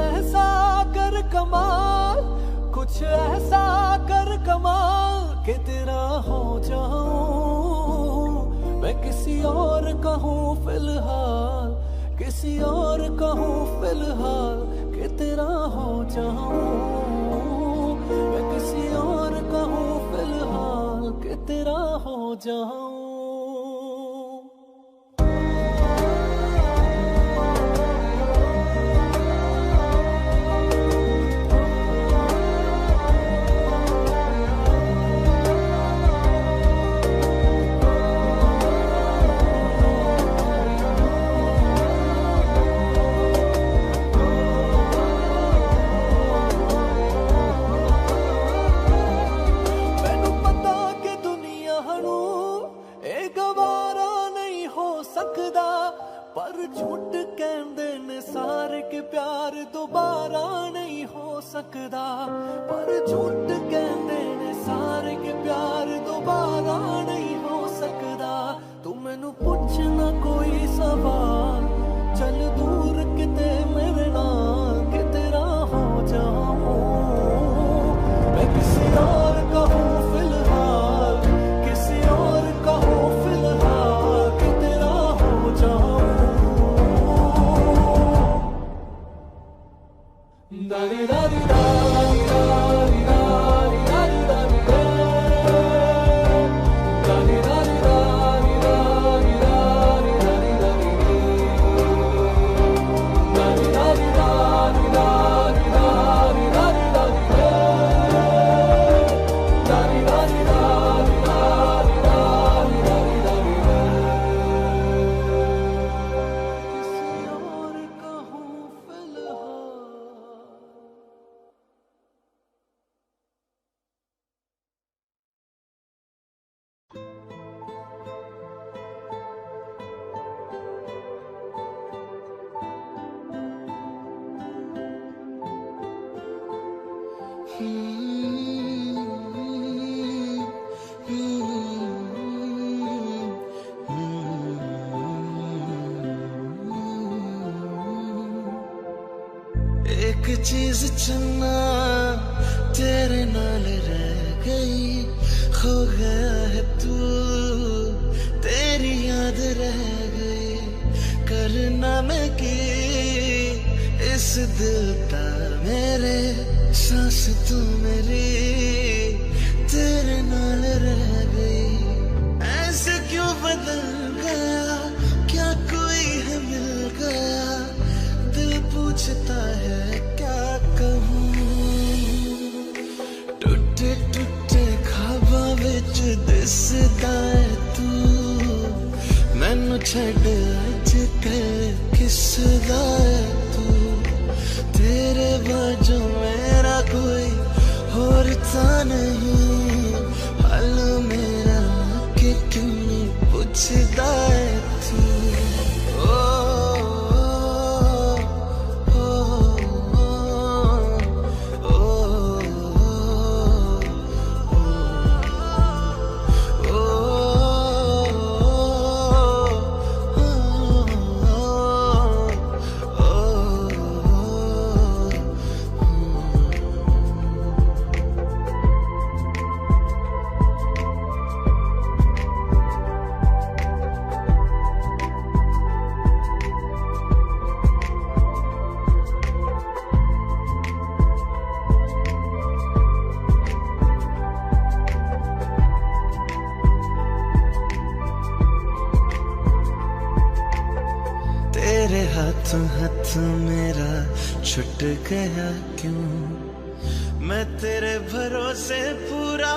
ऐसा कर कमाल, कुछ ऐसा कर कमाल कि तेरा हो जाऊं मैं किसी और का हूँ फिलहाल, किसी और का हूँ फिलहाल कि तेरा हो जाऊं मैं किसी और का हूँ फिलहाल कि तेरा हो जाऊं। पर झूठ कहंदे ने सारे के प्यार दोबारा नहीं हो सकदा, पर झूठ कहंदे ने सारे के प्यार दोबारा नहीं हो सकदा। तू मैनू पूछना कोई सवाल, चल दूर किते मेरे नाल कि तेरा हो जाऊं मैं किसी और का हूँ फिलहाल, किसी और का हूँ फिलहाल कि तेरा हो जाऊं। Dari dari dari dari dari dari dari dari dari dari dari dari dari dari dari एक चीज चुनना तेरे नाल रह गई, खो गया है तू तेरी याद रह गई, करना मैं की इस दिल का मेरे सांस तू मेरी तेरे नाल रह गई। ऐसे क्यों बदल गया, क्या कोई है मिल गया, दिल पूछता है क्या कहूँ। टूटे टूटे ख्वाबां विच दिसदा है तू, मैनू छड्ड अज कल किसदा है तू, तेरे बाजू मेरा कोई होर ता नहीं, हाल मेरा कि क्यों नहीं पुछदा है तू। तेरे हाथों हाथ मेरा छुट गया क्यों, मैं तेरे भरोसे पूरा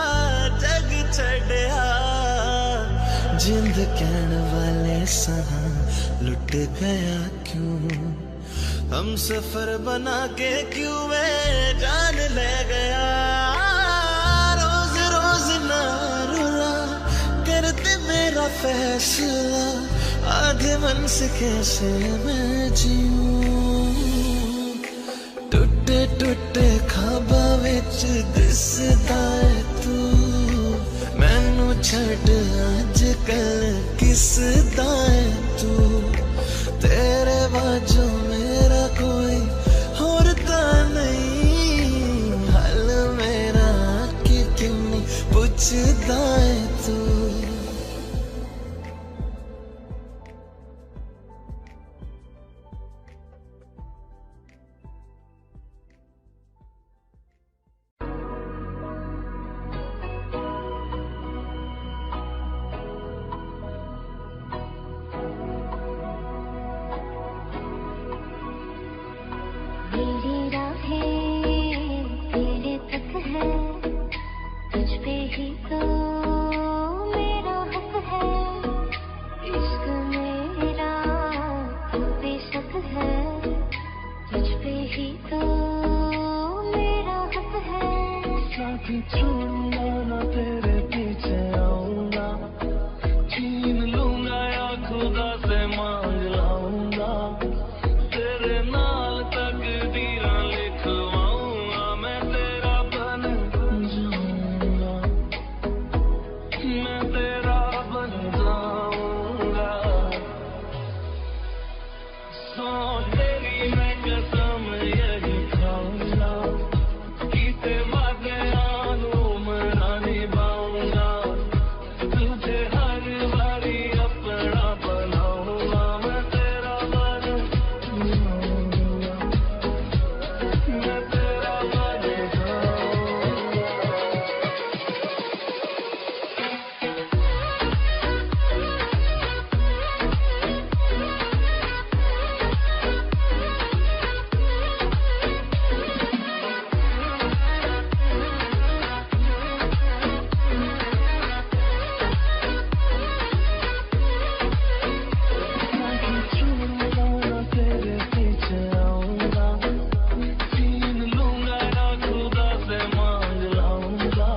जग छड़या, जिंद कहने वाले सहा लुट गया क्यों, हम सफर बना के क्यों वे जान ले गया। रोज रोज ना रुला करते मेरा फैसला, आधे मन से कैसे मैं जीऊं। टूटे टूटे ख्वाबां विच दिसदा है तू, मैनू छड्ड अज कल किसदा है तू, तेरे बाजू मेरा कोई होर कहीं छोड़ूंगा ना तेरे पीछे आऊंगा, छीन लूंगा या खुदा से मांग लाऊंगा, तेरे नाल तकदीरां लिखवाऊंगा, मैं तेरा बन जाऊंगा, मैं तेरा बन जाऊंगा। सो तेरी मैं कसम यही खाऊंगा, कीते वादे आनू मना निभाऊंगा, तुझे हर बारी अपना बनाऊंगा, मैं तेरा बन जाऊंगा, मैं तेरा बन जाऊंगा। छोड़ूंगा ना तेरे पीछे आऊंगा, छीन लूंगा या खुदा से मांग लाऊंगा,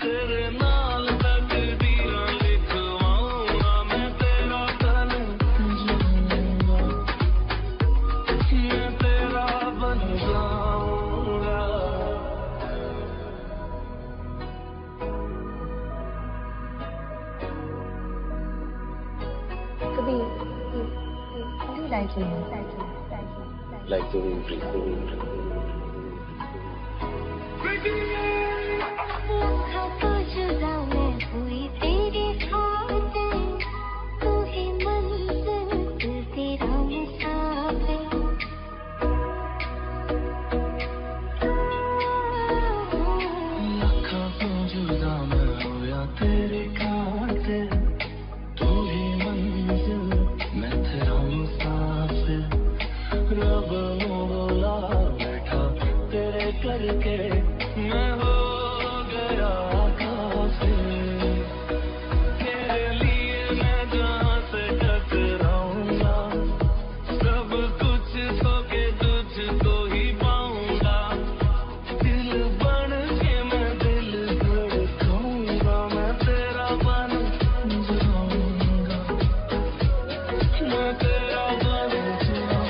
तेरे नाल तकदीरां लिखवाऊंगा, मैं तेरा बन जाऊंगा, मैं तेरा बन जाऊंगा। Kabir, what do you like in him? like the wind. लम्हा तो जुदा मैं हुई तेरी खातिर, तू ही मंजिल तेरा मुसाफिर। लखा तो जुदा मैं होया तेरे खातिर, तू ही मंजिल मैं तेरा मुसाफिर, रब नू बोला बैठा तेरे करके मैं हो गया काफिर, तेरे लिए मैं जहाँ से टकराऊंगा, सब कुछ खो के तुझको ही पाऊंगा, दिल बन के मैं दिल धड़काऊंगा, मैं तेरा बन जाऊंगा, मैं तेरा बन जाऊंगा।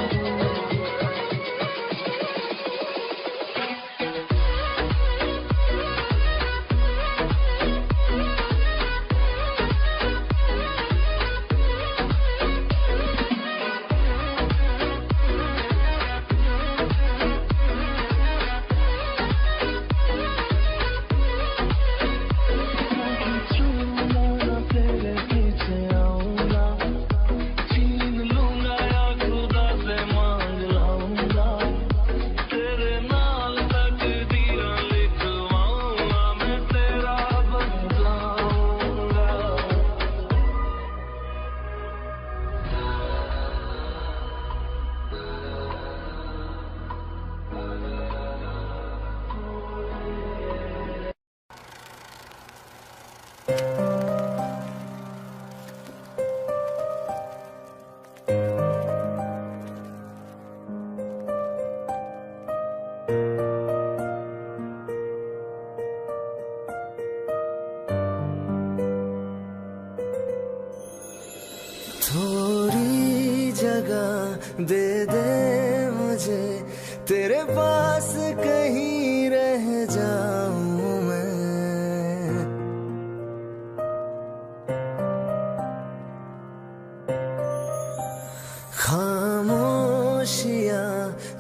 छोड़ूंगा ना तेरे पीछे आऊंगा, छीन लूंगा या खुदा से मांग लाऊंगा, तेरे नाल तकदीरां लिखवाऊंगा, मैं तेरा बन जाऊंगा। थोड़ी जगह दे दे मुझे, तेरे पास कहीं रह जाऊं मैं, खामोशियां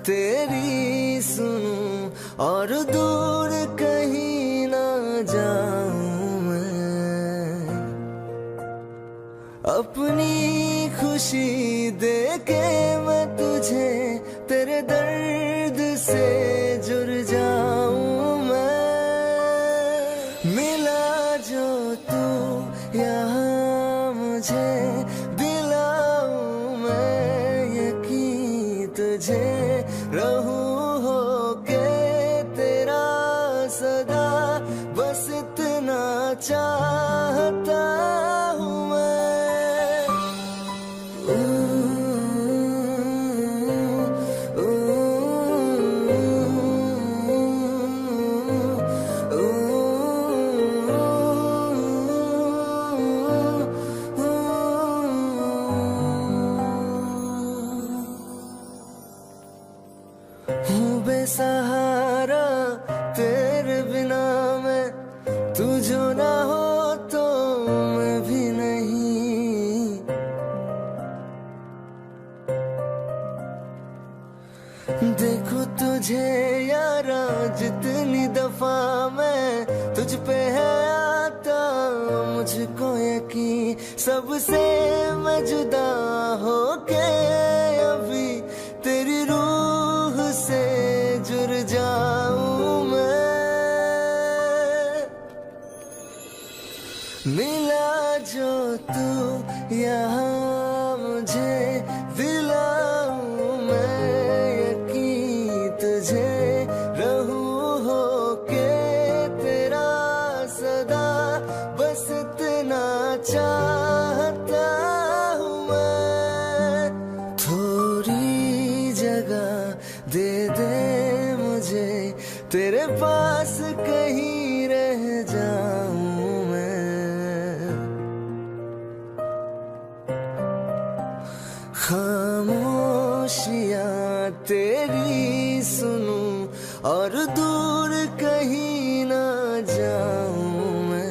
तेरी सुनूं और दूर कहीं ना जाऊं मैं, अपनी खुशी दे के मैं तुझे तेरे दर्द से जुड़ जाऊं मैं, मिला जो तू यहाँ मुझे दिलाऊं मैं यकीन तुझे, रहूं होके तेरा सदा, बस इतना चाहता हूँ मैं। हूँ बेसहारा तेरे बिना मैं, तू जो ना हो तो मैं भी नहीं। देखो तुझे यारा जितनी दफा मैं तुझ पे है आता, मुझको यकीन सबसे मैं जुदा होके अभी तेरी रूह से जुड़ जाऊं मैं। मिला जो तू यहाँ मुझे दिलाऊं मैं यकीन तुझे रहूं होके तेरा सदा, बस इतना चाहता हूँ मैं। थोड़ी जगह दे दे मुझे तेरे पास, कहीं रह जाऊं मैं। खामोशियाँ तेरी सुनूं और दूर कहीं ना जाऊं मैं।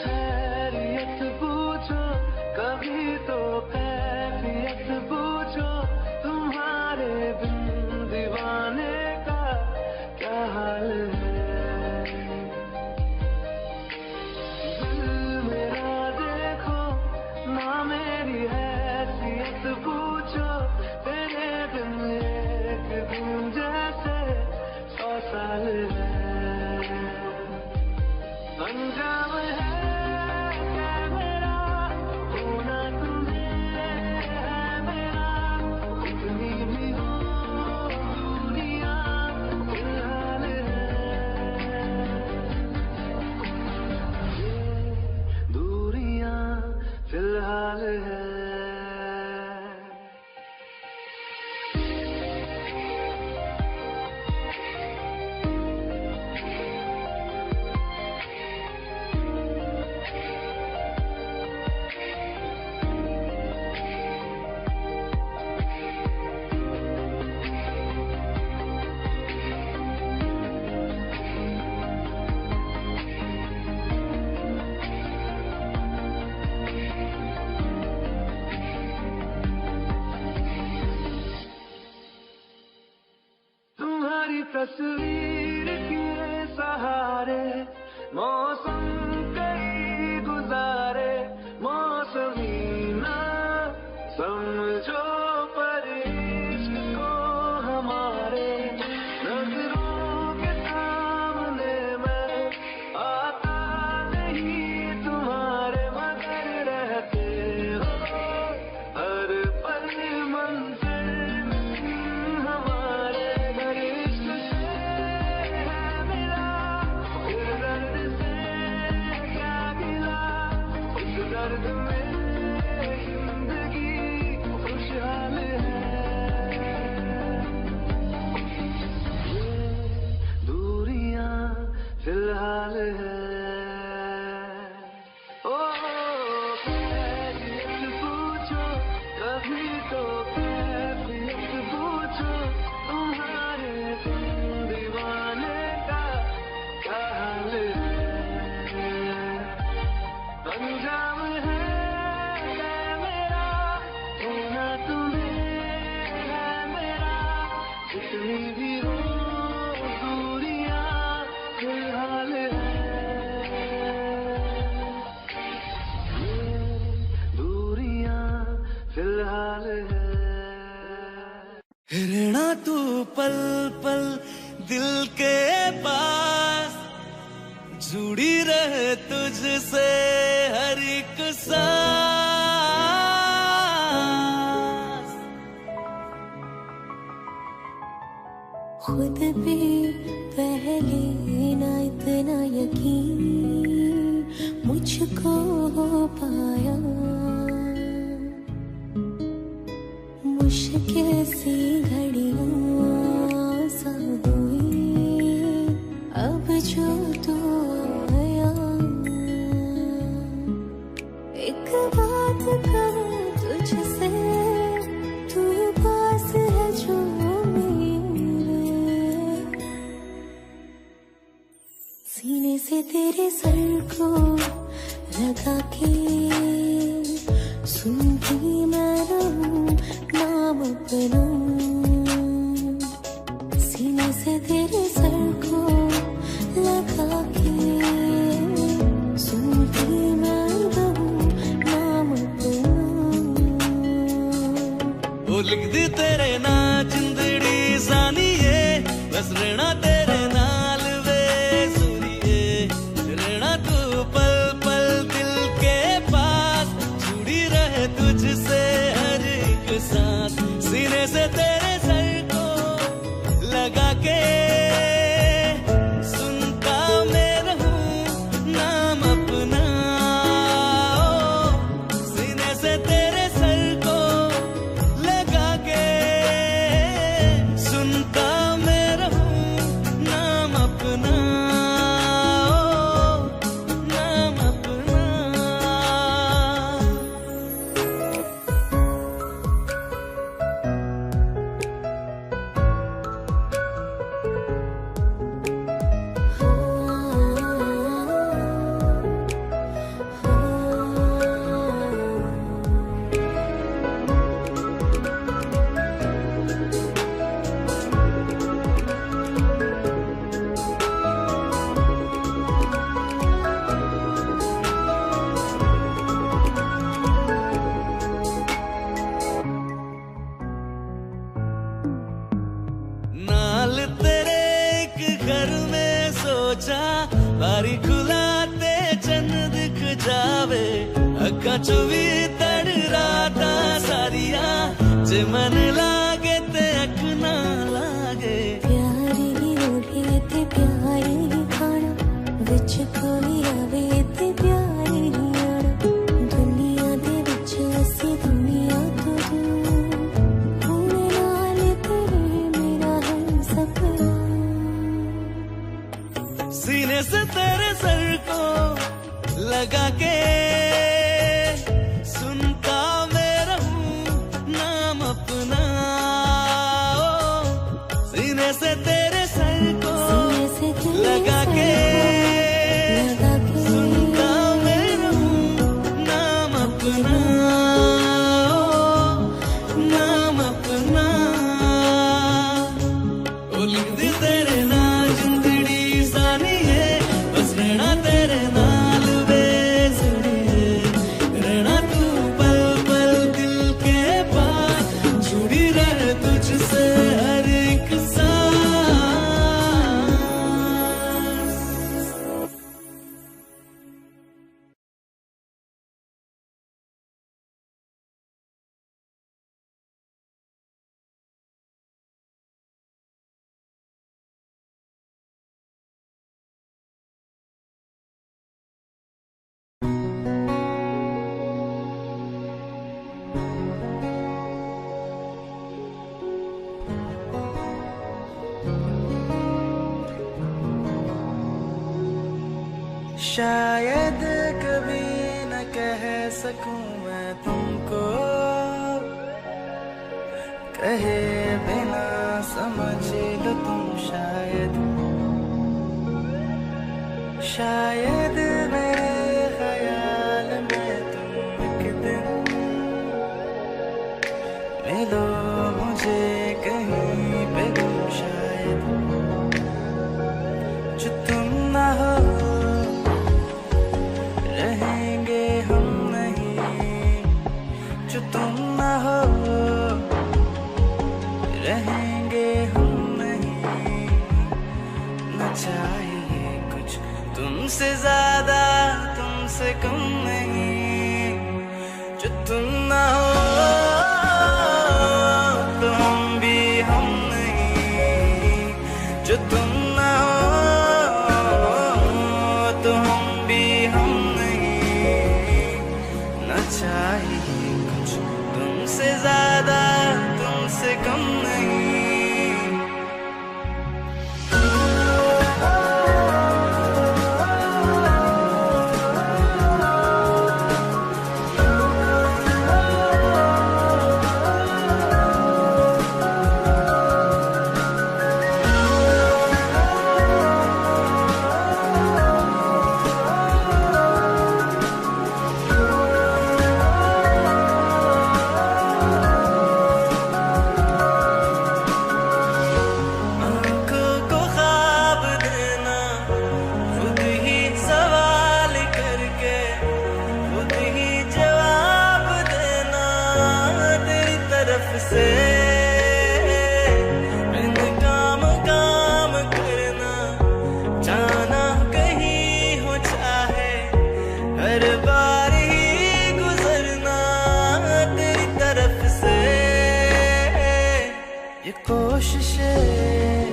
खैरियत पूछो कभी तो, कैफियत पूछो तुम्हारे बिन दीवाने का क्या हाल है। दिल मेरा देखो ना मेरी हैसियत पूछो, तेरे बिन एक दिन जैसे 100 साल है। अंजाम है क्या मेरा होना तुम्हें है मेरा, कितनी भी हो दूरियां फिलहाल है। ये दूरियां फिलहाल है। तुम्हारी तस्वीर के सहारे मौसम कई गुजारे, मौसमी ना समझो पर इश्क को हमारे, नजरों के सामने मैं आता नहीं तुम्हारे, मगर रहते हो हर पल मंजिल हमारे। घर इश्क से है मिला, फिर दर्द से क्या गिला, उस दर्द में जिंदगी खुशहाल है। ये दूरियां फिलहाल है। ओ कैफियत पूछो कभी तो, कैफियत पूछो तुम्हारे बिन दीवाने का क्या हाल है। अंजाम है क्या मेरा होना तुम्हें है मेरा, कितनी भी हो दूरियां फिलहाल है। ये दूरियां फिलहाल है। रहना तू पल पल दिल के पास, जुड़ी रहे तुझसे हर एक सांस। खुद पे पहले ना इतना यकीन, मुझको हो पाया। मुश्किल सी घड़ियां आसान हुई अब जो तू आया। एक बात कहूं तुझसे, तू पास है जो मेरे, सीने से तेरे सर को लगा के सुनती मैं रहूं नाम अपना। सीने से तेरे सर को लगा के सुनती मैं रहूं नाम अपना। वो लिख दी तेरे ना जिंदड़ी सानिए, बस रहना तेरे नाल वे सुनिए। रहना तू पल पल दिल के पास, जुड़ी रहे तुझसे हर एक सांस। सीने से तेरे सर को लगा के सुनता मैं रहूं नाम अपना। सीने से तेरे सर को लगा के सुनता मैं रहूं नाम अपना, नाम अपना। नाल तेरे एक घर में सोचा, बारी खुलाते चन्न दिख जावे। अखा चो भी तड़ राता सारिया, जे मन लागे ते अख ना लागे। प्यारी ओढ़े ते प्यारी खाना, विच कोई आवे ते प्यारी आना। दुनिया दे विच असी दुनिया तो दूर, होने नाल तेरे मेरा हम सपना। सीने से तेरे सर को लगा के सुनता मैं रहूं नाम अपना। सीने से तेरे सर को लगा के सुनता मैं रहूं नाम अपना, नाम अपना। ओ लिख दी तेरे ना जिंदड़ी सानिए, बस रहना तेरे नाल वे सुनिए। रहना तू पल पल दिल के पास, जुड़ी रहे तुझसे हर एक सांस। शायद कभी न कह सकूं मैं तुमको, कहे बिना समझ लो तुम शायद। शायद मेरे ख्याल में तुम एक दिन मिलो मुझे कहीं पे तुम शायद। जो तुम ना हो रहेंगे हम नहीं, जो तुम ना हो रहेंगे हम नहीं। न चाहिए कुछ तुमसे ज्यादा, तुमसे कम नहीं। जो तुम ना हो तो हम भी हम नहीं। जो तुम ना हो तो हम भी हम नहीं। चाहिए कुछ तुमसे ज्यादा, तुमसे कम नहीं। से काम काम करना, जाना कहीं हो चाहे, हर बार ही गुजरना तेरी तरफ से। ये कोशिशें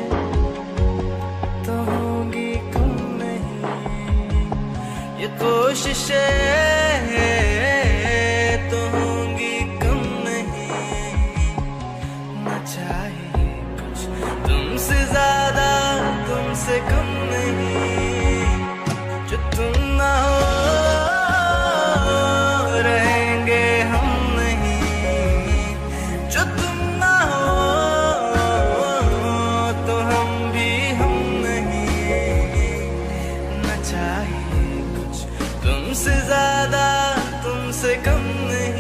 तो होंगी कम नहीं, ये कोशिशें तो होंगी कम नहीं। चाहिए कुछ तुमसे ज्यादा, तुमसे कम नहीं। जो तुम ना हो रहेंगे हम नहीं, जो तुम ना हो तो हम भी हम नहीं। न चाहिए कुछ तुमसे ज्यादा, तुमसे कम नहीं।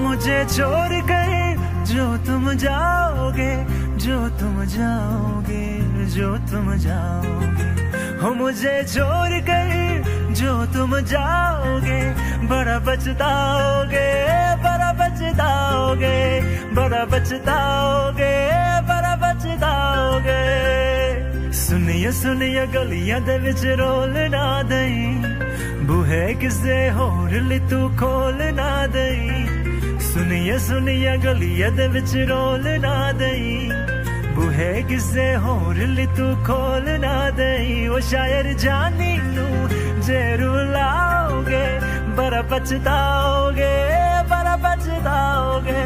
मुझे छोड़ कर जो तुम जाओगे, जो तुम जाओगे, जो तुम जाओगे। हो मुझे छोड़ कर जो तुम जाओगे, बड़ा पछताओगे, बड़ा पछताओगे, बड़ा पछताओगे, बड़ा पछताओगे। सुनिए सुनिए गलियां दे विच रोल ना दई, बूहे किसे होर ली तू खोल ना दई। सुनिए सुनिए गलियां दे विच रोल ना दई, बूहे किसे होर ली तू खोल ना दई। ओ शायर जानी नू जे रुलाओगे, बड़ा पछताओगे, बड़ा पछताओगे।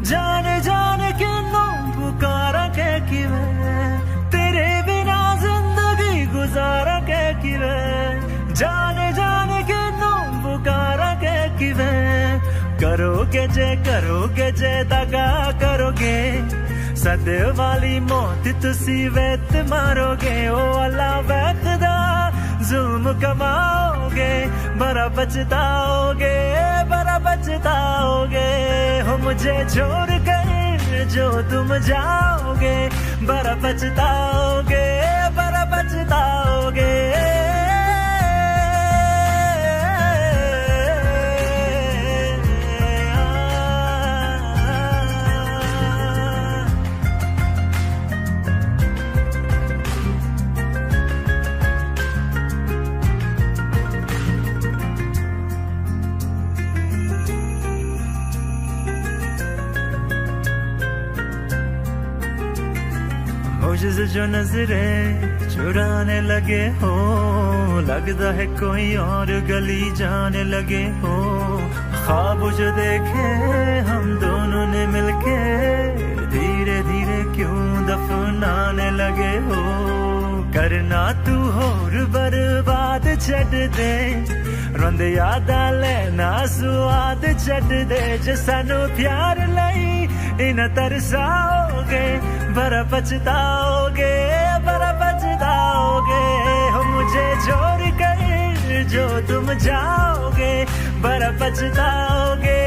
जाने जाने के नाम पुकारा के किवे, तेरे बिना जिंदगी गुजारा के किवे। जाने जाने के नाम पुकारा के किवे, करोगे जे दगा करोगे, सदे वाली मौत तुसी वेत मारोगे। ओ अल्लाह वैखदा जुल्म कमाओगे, बड़ा पछताओगे, बड़ा पछताओगे हो मुझे छोड़ कर जो तुम जाओगे, बड़ा पछताओगे, बड़ा पछताओगे। मुझसे जो नजरें चुराने लगे हो, लगता है कोई और गली जाने लगे हो। ख्वाब जो देखे हम दोनों ने मिलके, धीरे धीरे क्यों दफनाने लगे हो। करना तू होर बर्बाद छड़ दे, रोंद यादा लेना स्वाद छड़ दे। जे सानू प्यार लई इन तरसाओगे, बड़ा पछताओगे, बड़ा पछताओगे हो मुझे छोड़ कर जो तुम जाओगे, बड़ा पछताओगे,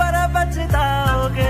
बड़ा पछताओगे।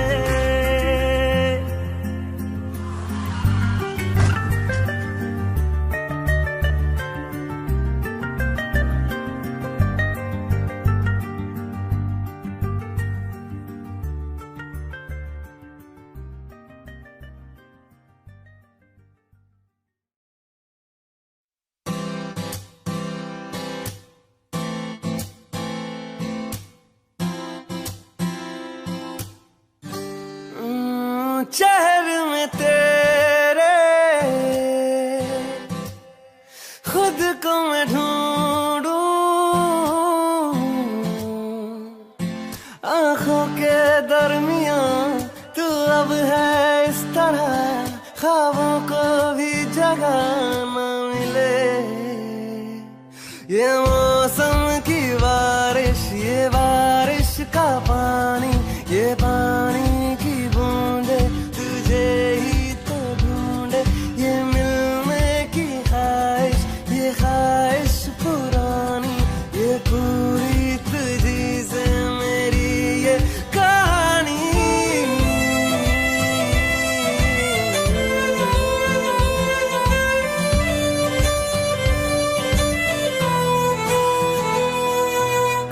शहर में तेरे खुद को मैं ढूंढूं, आंखों के दरमियां तू अब है इस तरह, ख्वाबों को भी जगह न मिले। ये मौसम की बारिश, ये बारिश का पानी, ये पानी की बूंदे तुझे ही तो ढूंढे। ये मिलने की ख्वाहिश, ये ख्वाहिश पुरानी, ये पूरी तुझी से मेरी ये कहानी।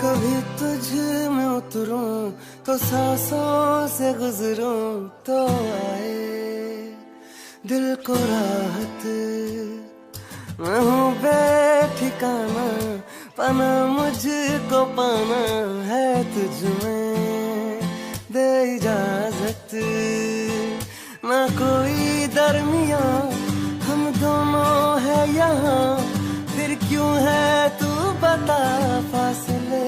कभी तुझ में उतरूं तो सांसों से गुजरूं तो आए दिल को राहत। मैं हूँ बेठिकाना, पाना मुझको पाना है तुझ में, दे इजाजत। ना कोई दरमिया हम दोनों है यहाँ, फिर क्यों है तू बता फासले।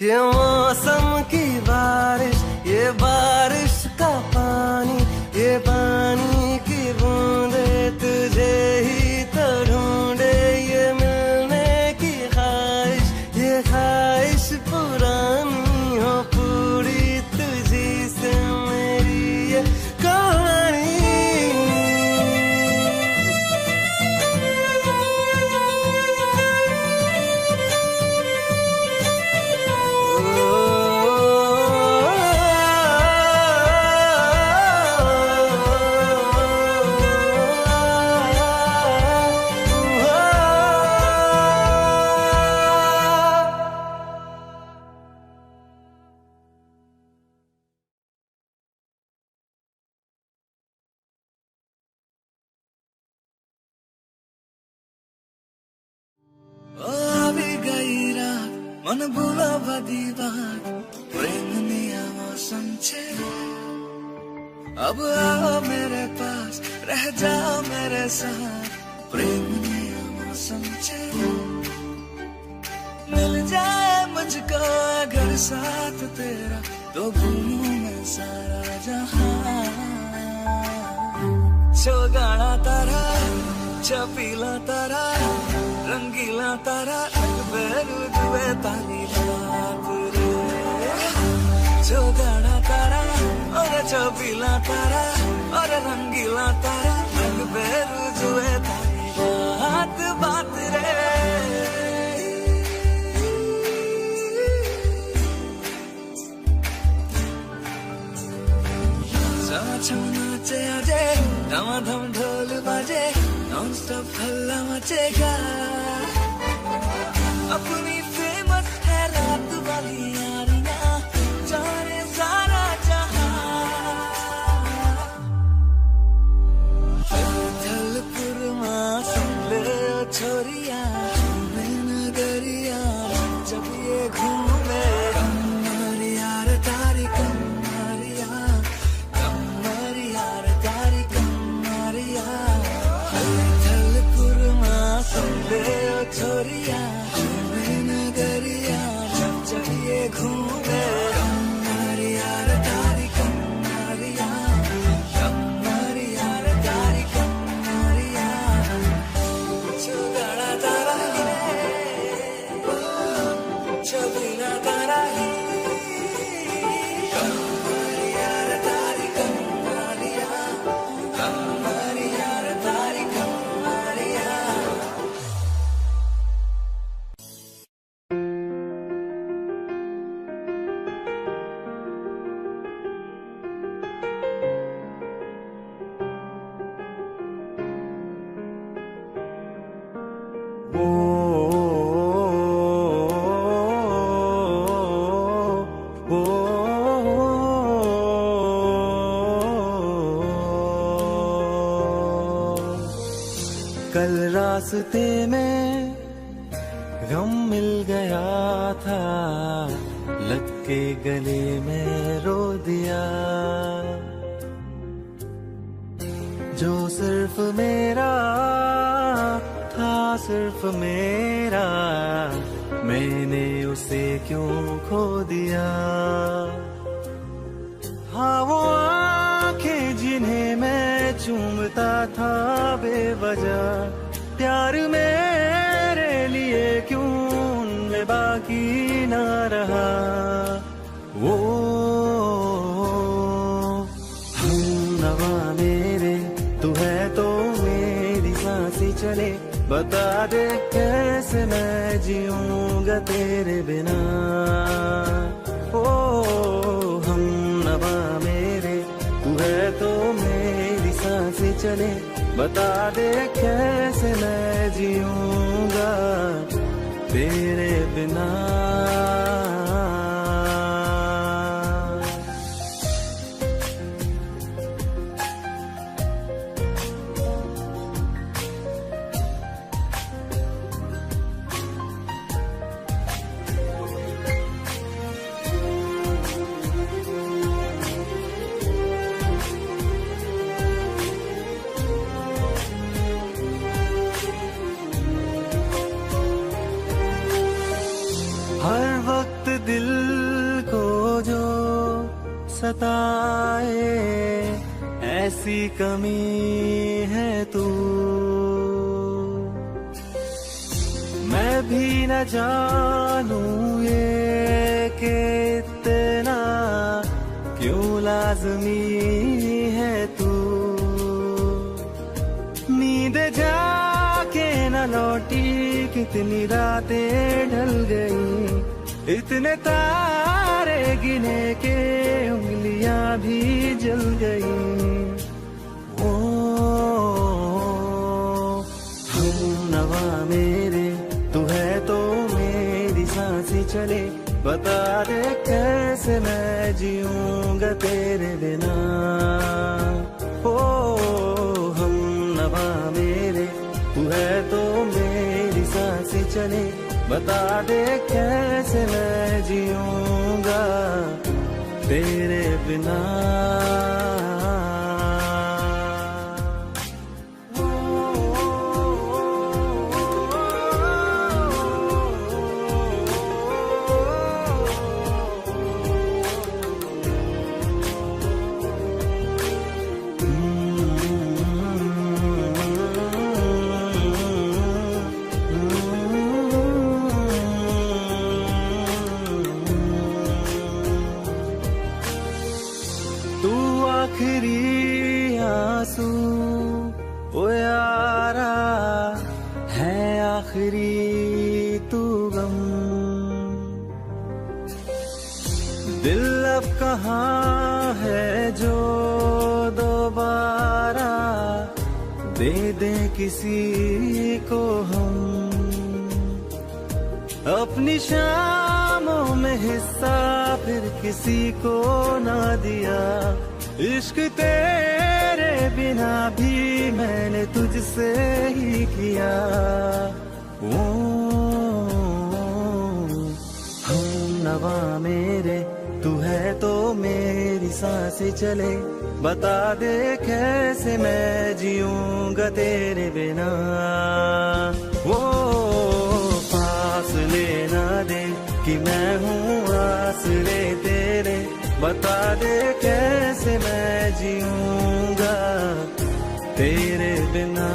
ये मौसम की बारिश, ये बारिश का पानी, ये पानी की बूंदे तुझे ही तो ढूंढे। ये मिलने की ख्वाहिश, ये ख्वाहिश पुरानी हो पूरी तुझी से मेरी ये कहानी। मन भूला बदी बात, प्रेम निया मौसम छे। अब आओ मेरे पास, रह जाओ मेरे साथ, प्रेम निया मौसम छे। मिल जाए मुझको अगर साथ तेरा, तो भूलूं मैं सारा जहां। छोगाना तारा, छपीला तारा, रंगीला तारा, बेरू दुए तानी रात रे। छोगाना तारा और छपीला तारा और रंगीला तारा, बेरू दुए तानी रात नाचेगा। अपनी फेमस है रात वाली यारियां, जाने सारा जहां। थलपुरमा सुन ले ओ छोरिया, मैं नगरिया जब ये घूमे। कमरिया रे तारी कमरिया, कमरिया रे तारी कमरिया। थलपुरमा सुन ले ओ छोरिया, मैं नगरिया जब जब ये घूमे। कमरिया रे तारी कमरिया, कमरिया रे तारी कमरिया। चुगड़ा तारा ही, चुगड़ा तारा ही। कमरिया रे तारी कमरिया, कमरिया रे तारी कमरिया। कल रास्ते में गम मिल गया था, लग के गले में रो दिया। जो सिर्फ मेरा था, सिर्फ मेरा, मैंने उसे क्यों खो दिया। हाँ वो आंखें जिन्हें मैं चूमता था बेवजह, प्यार मेरे लिए क्यों उनमें बाकी ना रहा। वो हमनवा मेरे, तू है तो मेरी सांसें चले। बता दे कैसे मैं जीऊंगा तेरे बिना। ओ हमनवा मेरे, तू है तो मेरी सांसें चले। बता दे कैसे मैं जीऊंगा तेरे बिना। हर वक्त दिल को जो सताए, ऐसी कमी है तू। मैं भी न जानूं ये कि इतना क्यों लाज़मी है तू। नींद जाके न लौटी, कितनी रातें ढल गई। इतने तारे गिने के उंगलियां भी जल गई। ओ हमनवा मेरे, तू है तो मेरी सांसें चले। बता दे कैसे मैं जीऊंगा तेरे बिना। ओ हमनवा मेरे, तू है तो मेरी सांसें चले। बता दे कैसे मैं जीऊंगा तेरे बिना। आखिरी आंसू ओ यारा है, आखिरी तू गम। दिल अब कहाँ है जो दोबारा दे दे किसी को अपनी शामों में हिस्सा फिर किसी को ना दिया। इश्क तेरे बिना भी मैंने तुझसे ही किया। ओ हम नवा मेरे तू है तो मेरी सांसें चले। बता दे कैसे मैं जीऊंगा तेरे बिना। वो पास लेना दे कि मैं हूँ आसरे तेरे। बता दे कैसे मैं जीऊंगा तेरे बिना।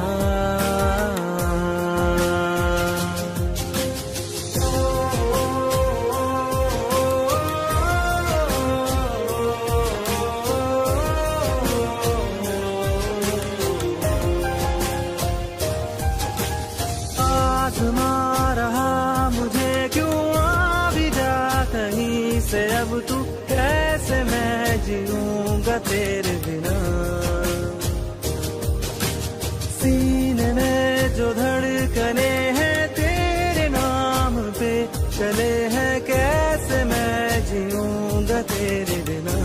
अब तू कैसे मैं जीऊंगा तेरे बिना। सीने में जो धड़कने हैं तेरे नाम पे चले हैं। कैसे मैं जीऊंगा तेरे बिना।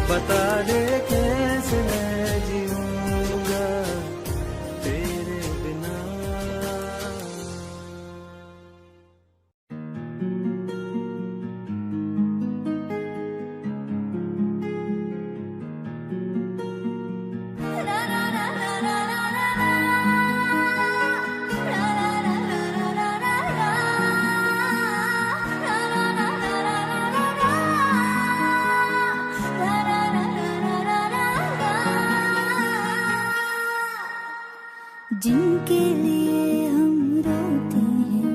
बता दे कैसे मैं जीऊंगा तेरे बिना। जिनके लिए हम रोते हैं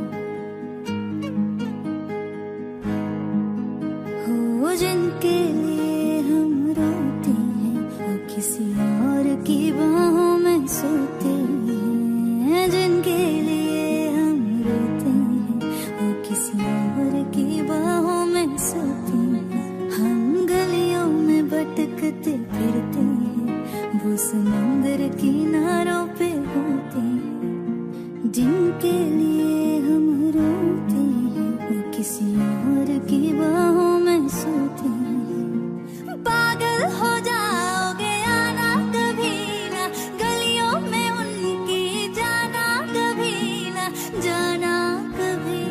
हो, जिनके लिए हम रोते हैं वो किसी और की बाहों में सोते हैं। जिनके लिए हम रोते हैं वो किसी और की बाहों में सोते हैं। हम गलियों में भटकते फिरते हैं वो समंदर किनारों पे होते हैं। जिनके लिए हम रोते हैं वो किसी और की बाहों में सोते हैं। पागल हो जाओगे आना कभी ना गलियों में उनकी, जाना कभी ना जाना कभी।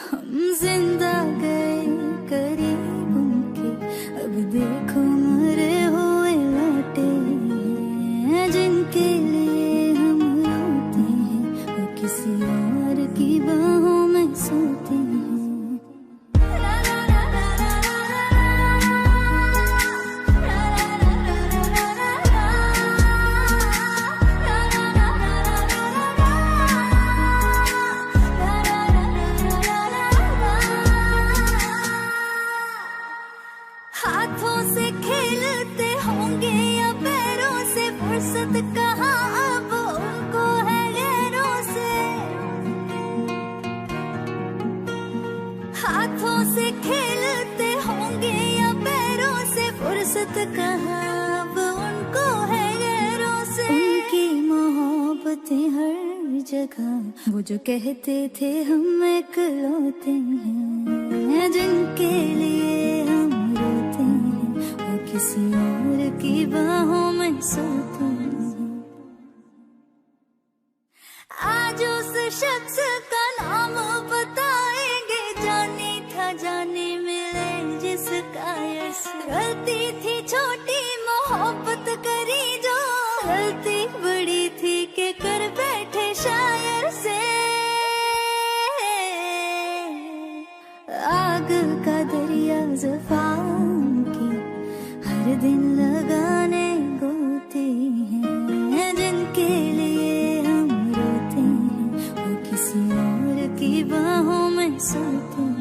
हम जिंदा गए करीब उनके, अब देखो मरे हुए लौटे। जिनके लिए हम रोते हैं वो किसी और की बाहों में सोते हैं। हाथों से खेलते होंगे या पैरों से, फुर्सत कहाँ अब उनको है गैरों से। हाथों से खेलते होंगे या पैरों से, फुर्सत कहाँ अब उनको है गैरों से। उनकी मोहब्बतें हर जगह, वो जो कहते थे हम इकलौते हैं। जिनके लिए हम रोते हैं वो किसी और की बाहों में सोते हैं। आज उस शख्स का नाम बताएंगे, जाने था जाने मिले जिसका यश। गलती थी छोटी मोहब्बत करी जो, गलती बड़ी थी कि कर बैठे शायर से। आग का दरिया ज़ुबान की हर दिन लगाने गोते हैं। जिनके लिए हम रोते हैं वो किसी और की बाहों में सोते हैं।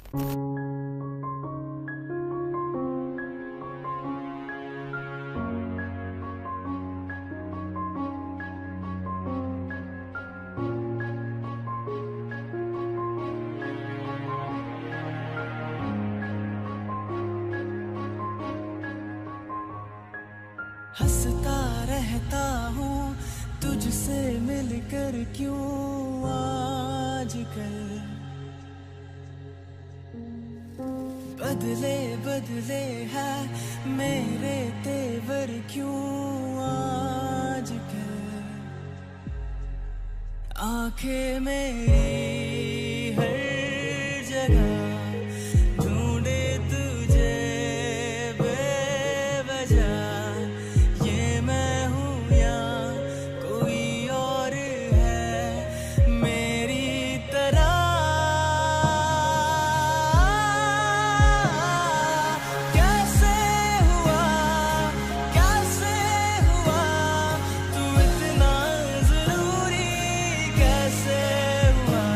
हंसता रहता हूँ तुझसे मिलकर क्यों आजकल, बदले बदले है मेरे तेवर क्यों आजकल। आंखें मेरी हर जगह ढूंढे तुझे बेवजह, ये मैं हूँ या कोई और है मेरी तरह। कैसे हुआ तू इतना जरूरी, कैसे हुआ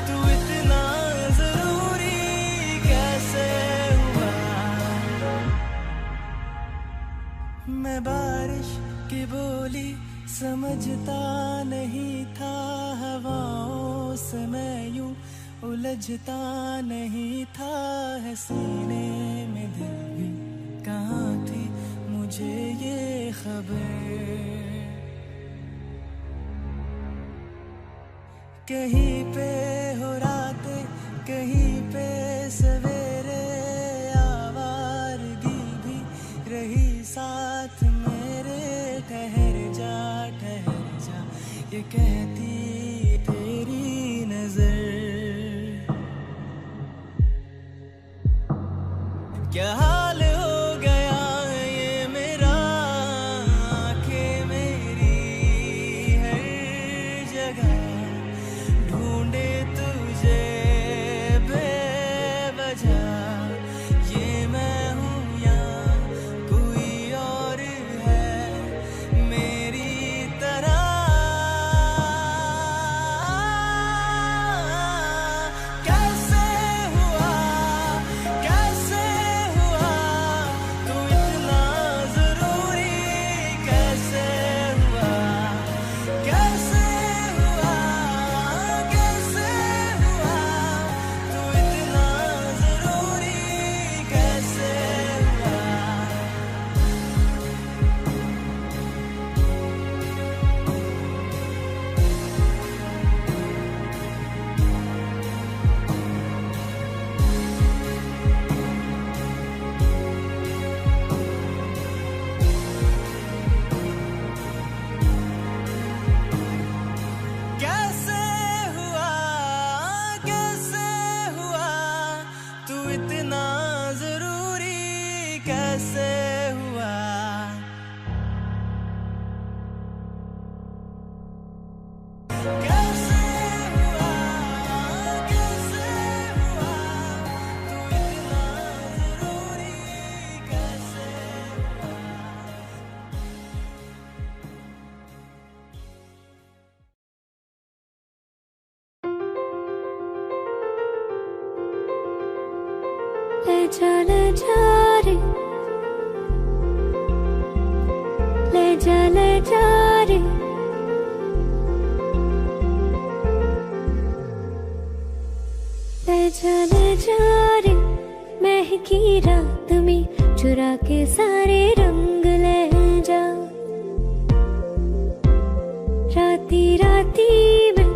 तू इतना जरूरी, कैसे हुआ। मैं बारिश की बोली समझता नहीं था, हवाओं से मैं यूं उलझता नहीं था, है सीने में दिल भी कहाँ थी मुझे ये खबर। कहीं पे हो रातें कहीं पे सवेरे, आवारगी भी रही साथ मेरे। ठहर जा ये कहती तेरी नजर। क्या हाल हो गया ये मेरा, आंखें मेरी हर जगह ढूंढे तुझे बेवजह, ये मैं हूँ या कोई और है मेरी तरह। कैसे हुआ तू इतना जरूरी, कैसे हुआ तू इतना जरूरी, कैसे हुआ। कैसे हुआ तू इतना जरूरी, कैसे हुआ। कैसे हुआ तू इतना जरूरी, कैसे हुआ। ले जा रे, ले जा रे, ले जा रे, महकी रात में चुरा के सारे रंग ले जा। राती राती में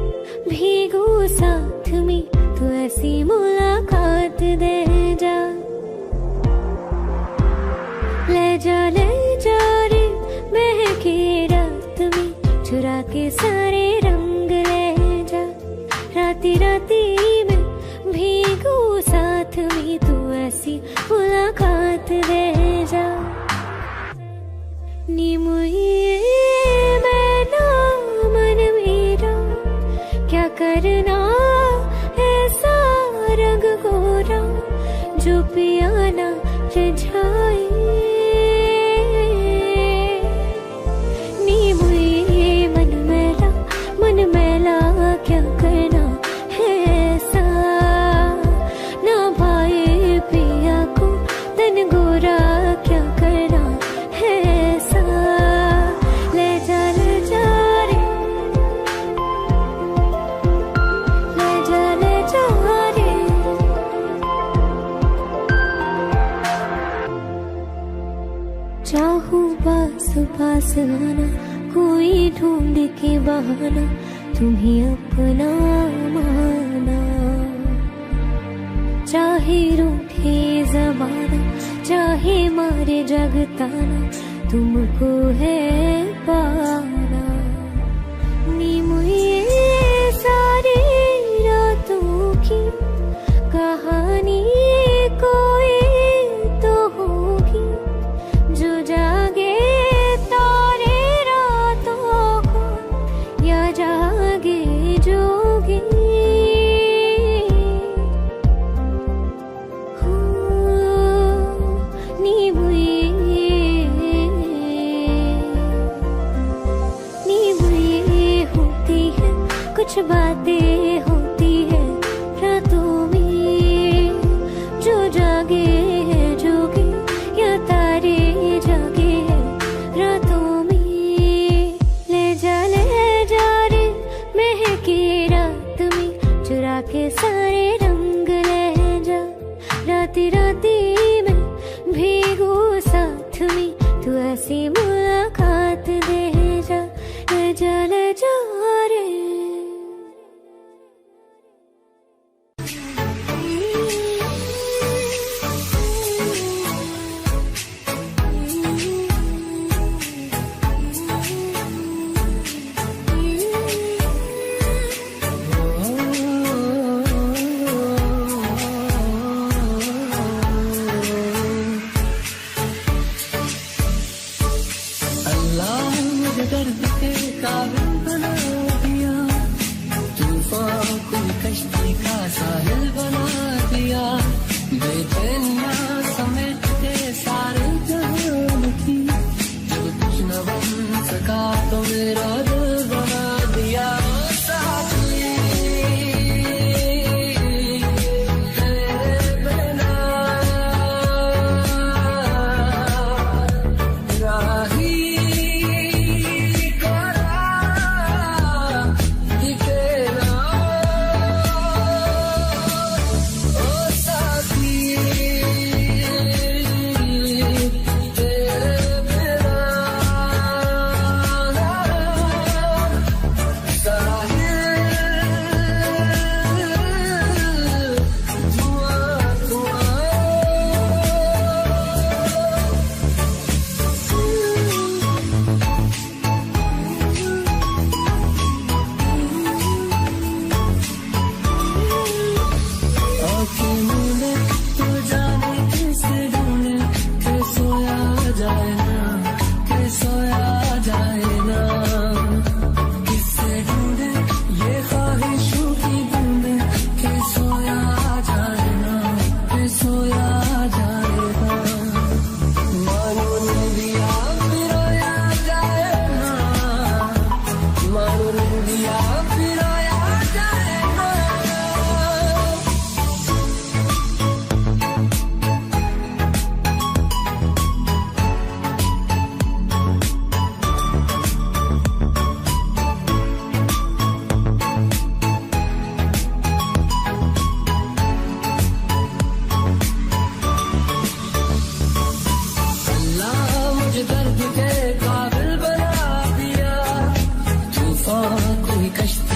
भीगू साथ में, तू ऐसी मुलाकात दे जा। ले जा रे, महकी रात में चुरा के सारे रंग ले जा। राती राती में भीगू साथ में, तू ऐसी मुलाकात दे जा। नी मुझे मैं ना मन मेरा, क्या करना ऐसा रंग गोरा जो पियाना रिझाए। नी मुझे मन मेरा, आना, कोई ढूंढ के बहाना तुम्हें अपना माना। चाहे रूठे ज़माना, चाहे मारे जगताना, तुमको है पाना। नीम ये सारी रातों की कहानी कोई तो होगी, जो जागे तारे रातों को या जागे जोगी। नीम ये होती है, कुछ बातें होती है रातों में, जो जागे है जोगी या तारे जागे है रातों में। ले जा रे महके रात में, चुरा के सारे रंग ले जा। राती राती में भीगू साथ में, तू ऐसी मुलाकात दे जा। ले जा रे। दर्द के काबिल बना दिया, तूफान को कश्ती का साहिल बना दिया। बेचैनियां समेट के सारे जहान की, जो कुछ न बन सका तो मेरा दिल बना दिया। साथी तेरे बिना राही दर्द के काबिल बना दिया, तूफान कोई कश्ती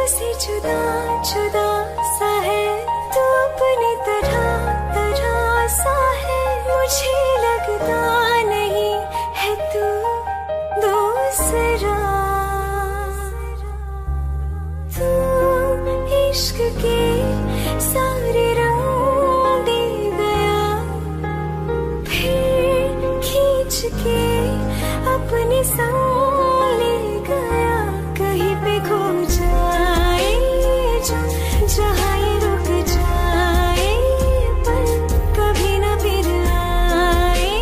से जुदा जुदा सा है तू अपनी तरह तरह सा है मुझे लगता नहीं है तू दूसरा तू इश्क के सारे रंग दे गया फिर खींच के अपने संग ले गया कहीं पे खो जाए जो जहाँ ये रुक जाए पर कभी न फिर आए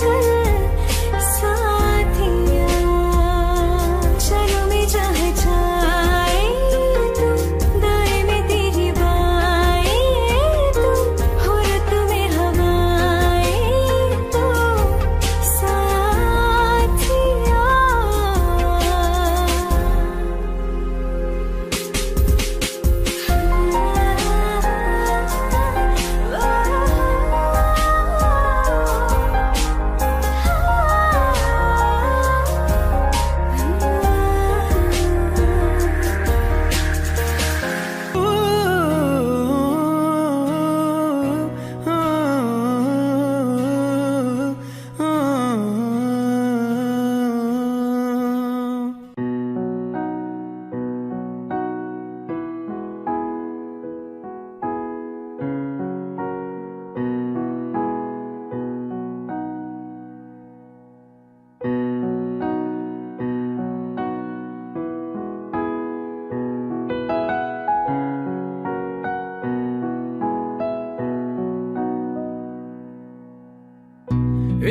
कल साथिया चलो मैं जहाँ जाए तू दाएं में तेरी बाएं तू हो रत में हवाएं तू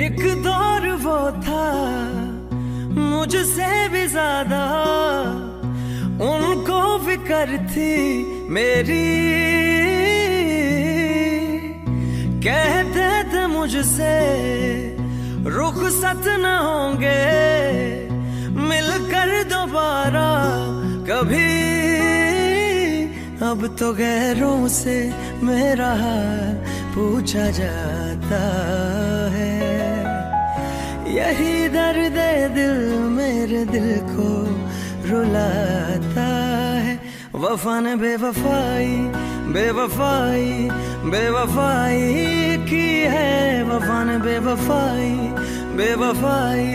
एक दौर वो था मुझसे भी ज्यादा उनको फिक्र थी मेरी कहते थे मुझसे रुखसत न होंगे मिलकर दोबारा कभी अब तो गैरों से मेरा हाल पूछा जाता है यही दर्द दिल मेरे दिल को रुलाता है वफा ने बेवफाई बेवफाई बेवफाई की है वफा ने बेवफाई बेवफाई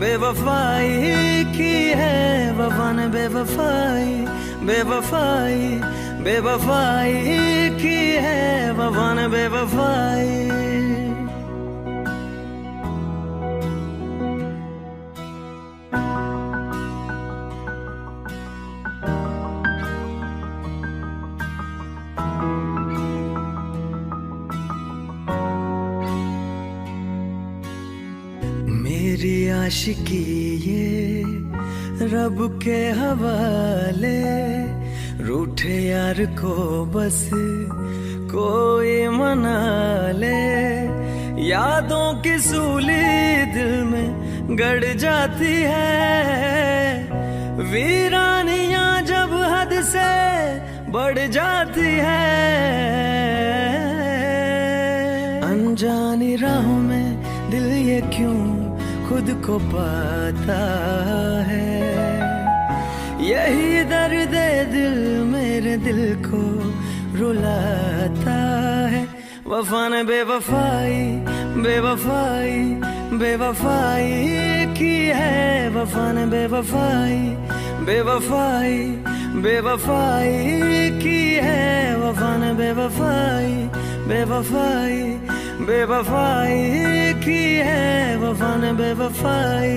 बेवफाई की है वफा ने बेवफाई बेवफाई बेवफाई की है वफा ने बेवफाई मेरी आशिकी ये रब के हवाले रूठे यार को बस कोई मना ले यादों की सूली दिल में गड़ जाती है वीरानियां जब हद से बढ़ जाती है अनजानी राहों में दिल ये क्यों खुद को पाता है यही दर्द दिल मेरे दिल को रुलाता है वफा ने बेवफाई बेवफाई बेवफाई की है वफा ने बेवफाई बेवफाई बेवफाई की है वफा ने बेवफाई बेवफाई बेवफाई की है वफा ने बेवफाई